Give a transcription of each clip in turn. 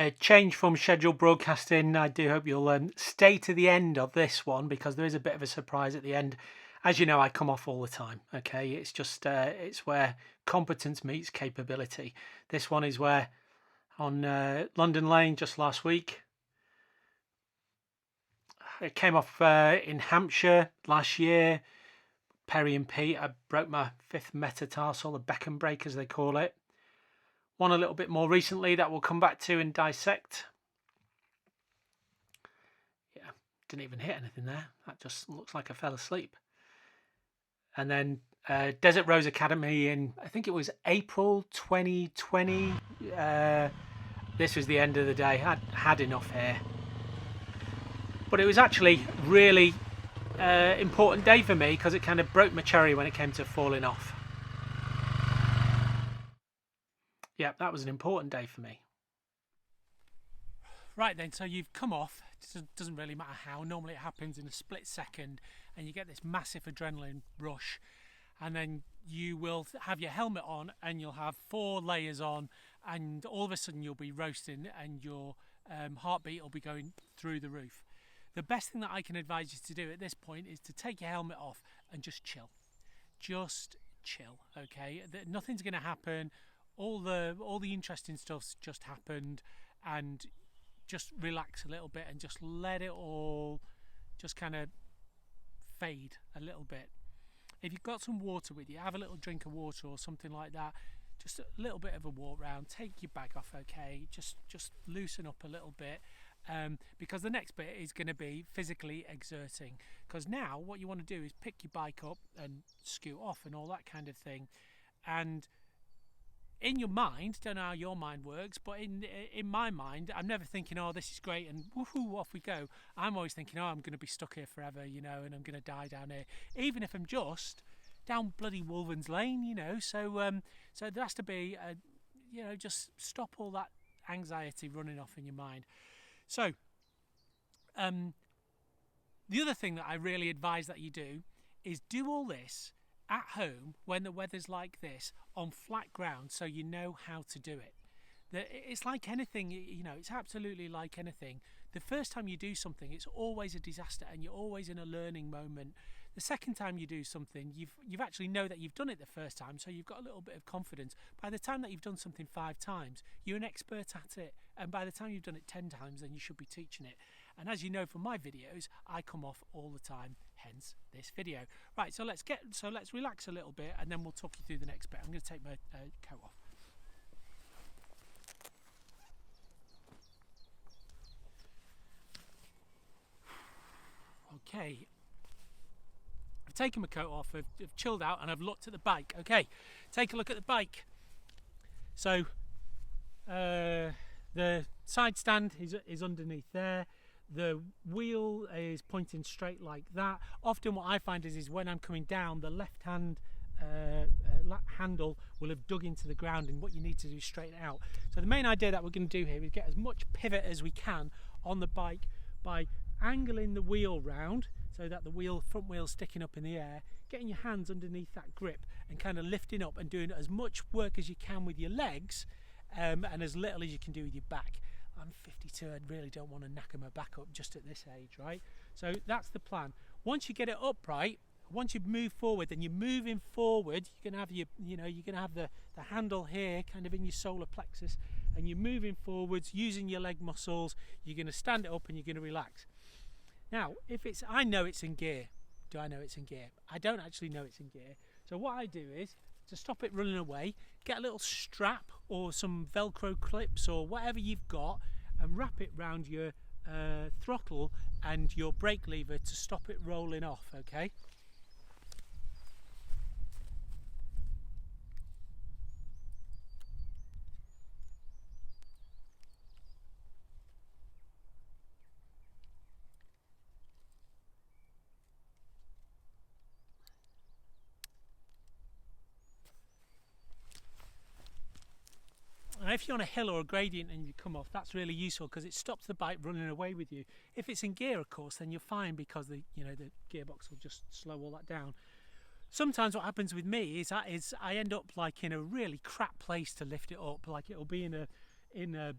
A change from scheduled broadcasting. I do hope you'll stay to the end of this one because there is a bit of a surprise at the end. As you know, I come off all the time. Okay, it's just it's where competence meets capability. This one is where on London Lane just last week. It came off in Hampshire last year. Perry and Pete. I broke my 5th metatarsal, the Beckham break as they call it. One a little bit more recently that we'll come back to and dissect. Yeah, didn't even hit anything there. That just looks like I fell asleep. And then Desert Rose Academy in, I think it was April 2020. This was the end of the day. I had enough here. But it was actually really important day for me because it kind of broke my cherry when it came to falling off. Yeah, that was an important day for me. Right then, so you've come off. It doesn't really matter how. Normally it happens in a split second and you get this massive adrenaline rush, and then you will have your helmet on and you'll have 4 layers on, and all of a sudden you'll be roasting and your heartbeat will be going through the roof. The best thing that I can advise you to do at this point is to take your helmet off and just chill. Just chill, okay? Nothing's going to happen. All the interesting stuff's just happened, and just relax a little bit and just let it all just kind of fade a little bit. If you've got some water with you, have a little drink of water or something like that. Just a little bit of a walk round. Take your bag off, okay? Just loosen up a little bit. Because the next bit is going to be physically exerting, because now what you want to do is pick your bike up and scoot off and all that kind of thing. And in your mind, don't know how your mind works, but in my mind, I'm never thinking, oh, this is great and woohoo, off we go. I'm always thinking, oh, I'm going to be stuck here forever, and I'm going to die down here, even if I'm just down bloody Wolven's Lane, so there has to be just stop all that anxiety running off in your mind. So, the other thing that I really advise that you do is do all this at home when the weather's like this on flat ground, so you know how to do it. It's like anything, it's absolutely like anything. The first time you do something, it's always a disaster and you're always in a learning moment. The second time you do something, you've actually know that you've done it the first time, so you've got a little bit of confidence. By the time that you've done something 5 times, you're an expert at it, and by the time you've done it 10 times, then you should be teaching it. And as you know from my videos, I come off all the time, hence this video. Right, so let's relax a little bit, and then we'll talk you through the next bit. I'm going to take my coat off. Okay, I've taken my coat off, I've chilled out, and I've looked at the bike. Okay, take a look at the bike. So the side stand is underneath there. The wheel is pointing straight like that. Often what I find is when I'm coming down, the left hand handle will have dug into the ground, and what you need to do is straighten it out. So the main idea that we're going to do here is get as much pivot as we can on the bike by angling the wheel round so that the front wheel's sticking up in the air, getting your hands underneath that grip and kind of lifting up and doing as much work as you can with your legs, and as little as you can do with your back. I'm 52, I really don't want to knacker my back up just at this age, right? So that's the plan. Once you get it upright, once you move forward, then you're moving forward, you're gonna have you're gonna have the handle here kind of in your solar plexus, and you're moving forwards using your leg muscles. You're gonna stand it up and you're gonna relax. Now, I know it's in gear. Do I know it's in gear? I don't actually know it's in gear. So what I do is, to stop it running away, get a little strap or some Velcro clips or whatever you've got and wrap it round your throttle and your brake lever to stop it rolling off, okay? Now, if you're on a hill or a gradient and you come off, that's really useful because it stops the bike running away with you. If it's in gear, of course, then you're fine because the gearbox will just slow all that down. Sometimes what happens with me is I end up like in a really crap place to lift it up. Like it'll be in in a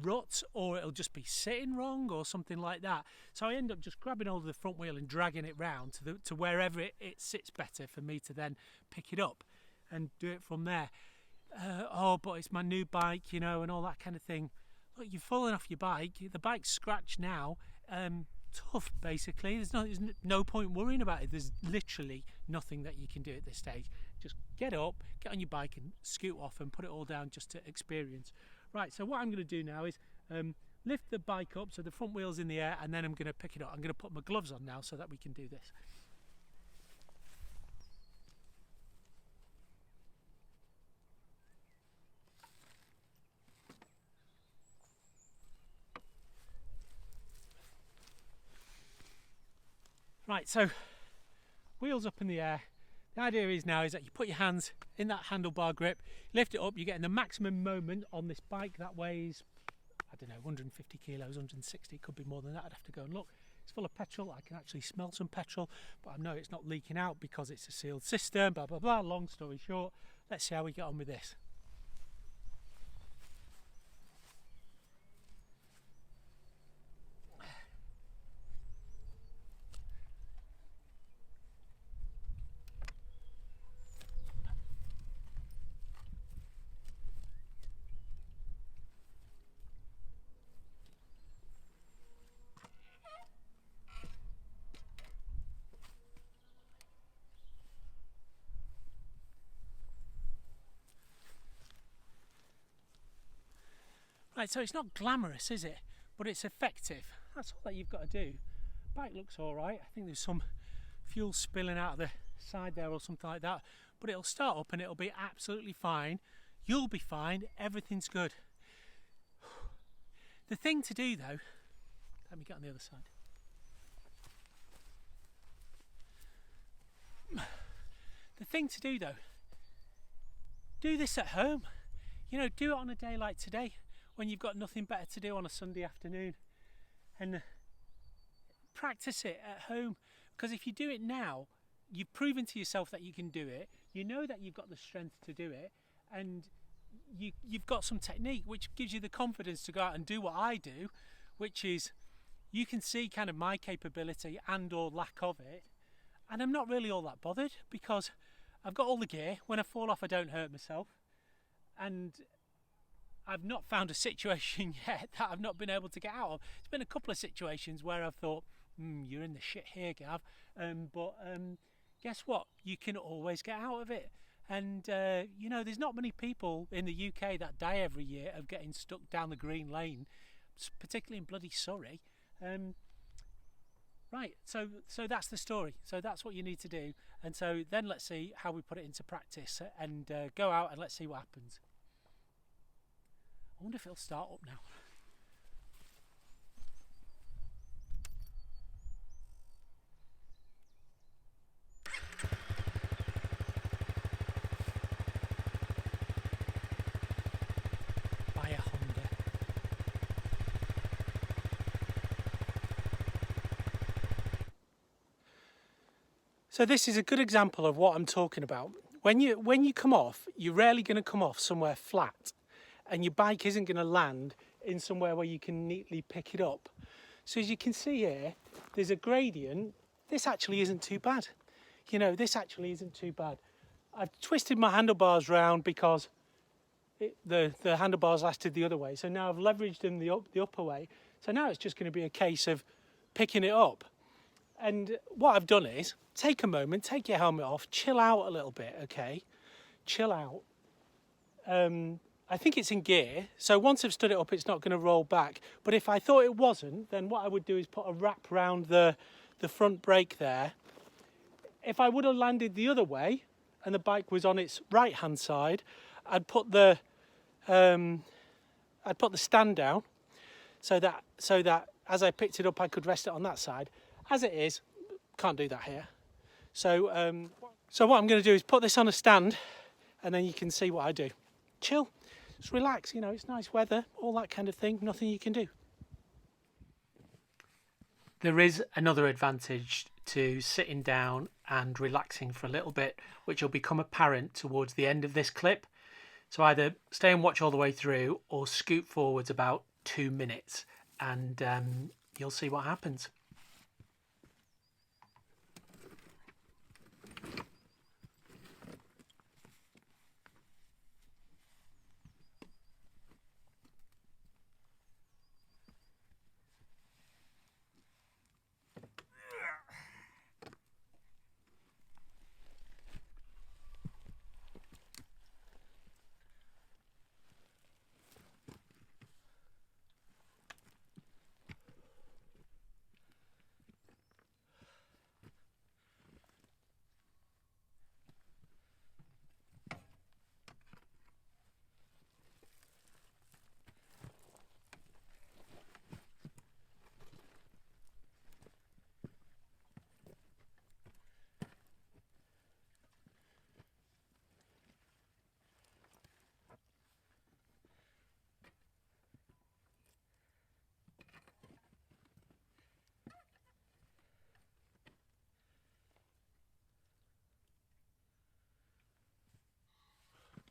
rut, or it'll just be sitting wrong or something like that. So I end up just grabbing hold of the front wheel and dragging it round to wherever it sits better for me to then pick it up and do it from there. Oh, but it's my new bike, you know, and all that kind of thing. Look, you've fallen off your bike. The bike's scratched now. Tough, basically. There's no point worrying about it. There's literally nothing that you can do at this stage. Just get up, get on your bike and scoot off and put it all down just to experience. Right, so what I'm going to do now is lift the bike up so the front wheel's in the air, and then I'm going to pick it up. I'm going to put my gloves on now so that we can do this. Right, so wheels up in the air. The idea is that you put your hands in that handlebar grip, lift it up, you're getting the maximum moment on this bike that weighs, I don't know, 150 kilos, 160, could be more than that, I'd have to go and look. It's full of petrol, I can actually smell some petrol, but I know it's not leaking out because it's a sealed system, blah, blah, blah. Long story short, let's see how we get on with this. Right, so it's not glamorous, is it? But it's effective. That's all that you've got to do. Bike looks all right. I think there's some fuel spilling out of the side there or something like that. But it'll start up and it'll be absolutely fine. You'll be fine. Everything's good. The thing to do, though, let me get on the other side. The thing to do, though, do this at home. You know, do it on a day like today, when you've got nothing better to do on a Sunday afternoon, and practice it at home, because if you do it now, you've proven to yourself that you can do it, you know that you've got the strength to do it, and you've got some technique which gives you the confidence to go out and do what I do, which is you can see kind of my capability and or lack of it, and I'm not really all that bothered because I've got all the gear. When I fall off I don't hurt myself, and I've not found a situation yet that I've not been able to get out of. It's been a couple of situations where I've thought, you're in the shit here, Gav. But guess what? You can always get out of it. And, you know, there's not many people in the UK that die every year of getting stuck down the green lane, particularly in bloody Surrey. Right, so that's the story. So that's what you need to do. And so then let's see how we put it into practice and go out and let's see what happens. I wonder if it'll start up now. Buy a Honda. So this is a good example of what I'm talking about. When you come off, you're rarely going to come off somewhere flat, and your bike isn't going to land in somewhere where you can neatly pick it up. So as you can see here, there's a gradient. This actually isn't too bad. You know, this actually isn't too bad. I've twisted my handlebars round because the handlebars lasted the other way. So now I've leveraged them the upper way. So now it's just going to be a case of picking it up. And what I've done is take a moment, take your helmet off, chill out a little bit, okay? Chill out. I think it's in gear, so once I've stood it up, it's not going to roll back. But if I thought it wasn't, then what I would do is put a wrap round the front brake there. If I would have landed the other way and the bike was on its right-hand side, I'd put the stand down so that as I picked it up, I could rest it on that side. As it is, can't do that here. So what I'm going to do is put this on a stand, and then you can see what I do. Chill. Just relax, you know, it's nice weather, all that kind of thing, nothing you can do. There is another advantage to sitting down and relaxing for a little bit, which will become apparent towards the end of this clip. So either stay and watch all the way through or scoot forwards about 2 minutes and you'll see what happens.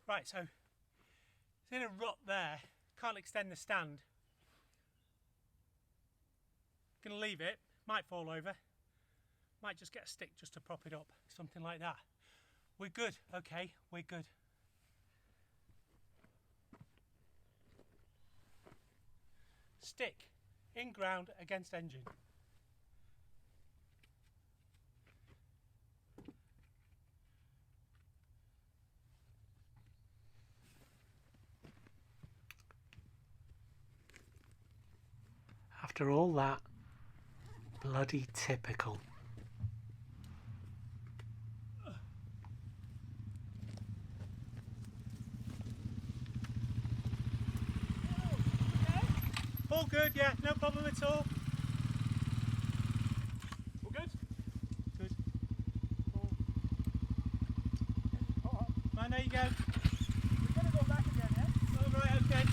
Right, so it's in a rut there, can't extend the stand. Gonna leave it, might fall over, might just get a stick just to prop it up, something like that. We're good, okay, we're good. Stick, in ground against engine. After all that, bloody typical. All good, yeah, no problem at all. All good? Good. Oh. Right, there you go. We're going to go back again, yeah? All right, okay.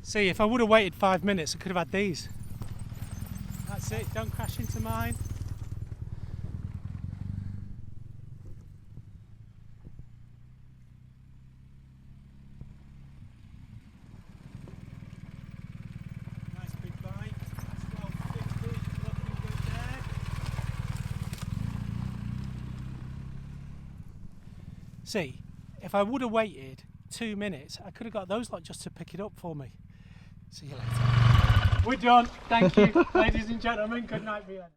See, if I would have waited 5 minutes, I could have had these. That's it, don't crash into mine. Nice big bite, that's 1250, looking good there. See, if I would have waited 2 minutes, I could have got those lot just to pick it up for me. See you later. We're done. Thank you, ladies and gentlemen. Good night, Vienna.